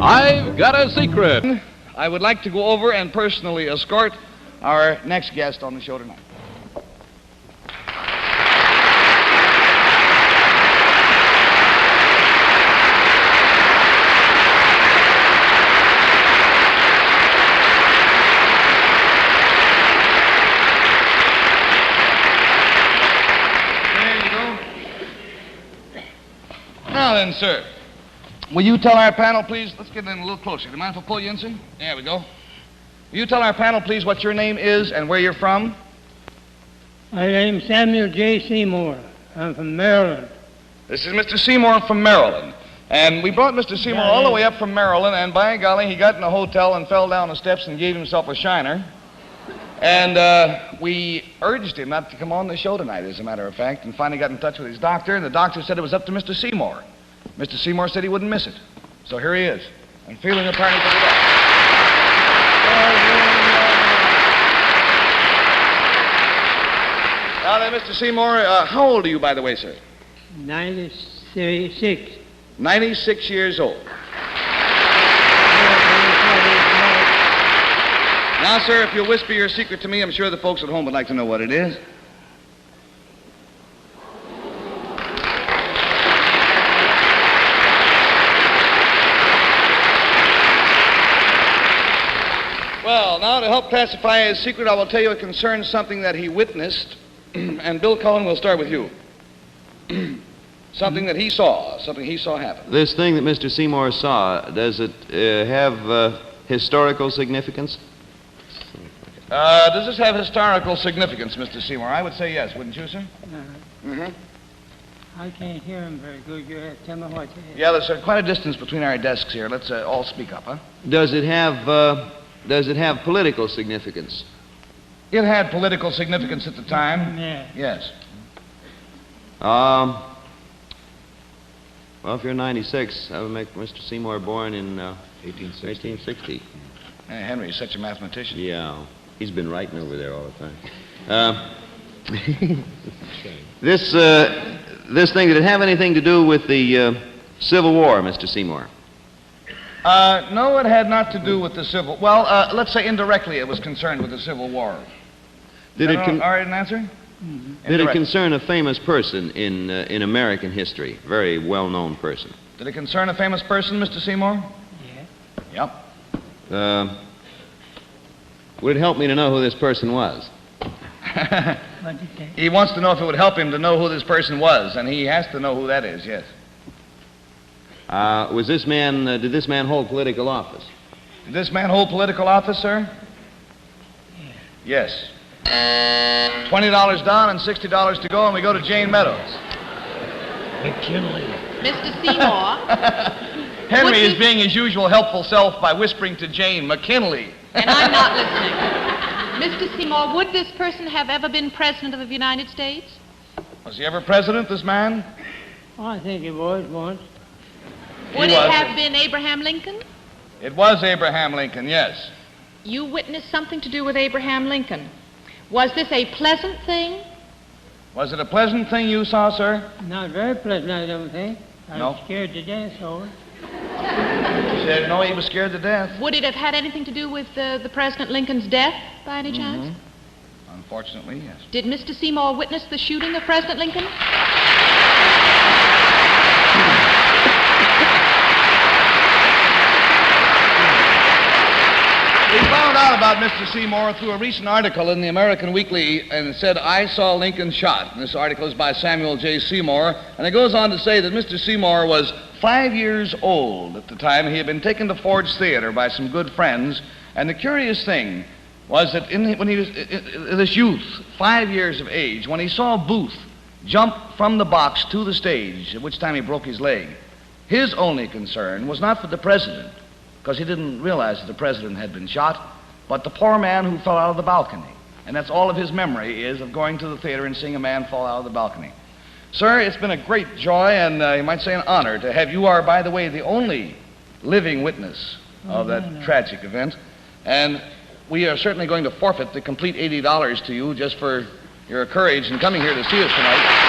I've got a secret. I would like to go over and personally escort our next guest on the show tonight. Now then, sir, will you tell our panel, please, let's get in a little closer. Do you mind if I pull you in, sir? There we go. Will you tell our panel, please, what your name is and where you're from? My name's Samuel J. Seymour. I'm from Maryland. This is Mr. Seymour from Maryland. And we brought Mr. Seymour all the way up from Maryland, and by golly, he got in a hotel and fell down the steps and gave himself a shiner. And we urged him not to come on the show tonight, as a matter of fact, and finally got in touch with his doctor, and the doctor said it was up to Mr. Seymour. Mr. Seymour said he wouldn't miss it. So here he is, and feeling apparently pretty well. Now then, Mr. Seymour, how old are you, by the way, sir? 96. 96 years old. Now, sir, if you'll whisper your secret to me, I'm sure the folks at home would like to know what it is. Well, now, to help classify his secret, I will tell you it concerns something that he witnessed. And Bill Cullen, we'll start with you. Something that he saw, something he saw happen. This thing that Mr. Seymour saw, does it have historical significance? Does this have historical significance, Mr. Seymour? I would say yes, wouldn't you, sir? I can't hear him very good. You have to tell me what it is. Yeah, there's quite a distance between our desks here. Let's all speak up, huh? Does it have political significance? It had political significance at the time. Yeah. Yes. Well, if you're 96, that would make Mr. Seymour born in 1860. Henry is such a mathematician. Yeah. He's been writing over there all the time. This thing, did it have anything to do with the Civil War, Mr. Seymour? No, it had not to do with the Civil... Well, let's say indirectly it was concerned with the Civil War. Did it all right, an answer? Mm-hmm. Did it concern a famous person in American history? Very well-known person. Did it concern a famous person, Mr. Seymour? Yeah. Yep. Would it help me to know who this person was? What did you say? He wants to know if it would help him to know who this person was, and he has to know who that is, yes. Did this man hold political office? Did this man hold political office, sir? Yeah. Yes. $20 down and $60 to go, and we go to Jane Meadows. McKinley. Mr. Seymour. Henry is being his usual helpful self by whispering to Jane, McKinley. And I'm not listening. Mr. Seymour, would this person have ever been president of the United States? Was he ever president, this man? Oh, I think he was once. Would it have been Abraham Lincoln? It was Abraham Lincoln, yes. You witnessed something to do with Abraham Lincoln. Was this a pleasant thing? Was it a pleasant thing you saw, sir? Not very pleasant, I don't think. I was scared to death over it. He said, no, he was scared to death. Would it have had anything to do with the President Lincoln's death, by any chance? Unfortunately, yes. Did Mr. Seymour witness the shooting of President Lincoln? We found out about Mr. Seymour through a recent article in the American Weekly, and it said, I saw Lincoln shot. And this article is by Samuel J. Seymour, and it goes on to say that Mr. Seymour was 5 years old at the time. He had been taken to Ford's Theater by some good friends, and the curious thing was that when he was this youth, 5 years of age, when he saw Booth jump from the box to the stage, at which time he broke his leg, his only concern was not for the president, because he didn't realize that the president had been shot, but the poor man who fell out of the balcony. And that's all of his memory is of going to the theater and seeing a man fall out of the balcony. Sir, it's been a great joy and you might say an honor to have you are, by the way, the only living witness of that tragic event. And we are certainly going to forfeit the complete $80 to you just for your courage in coming here to see us tonight.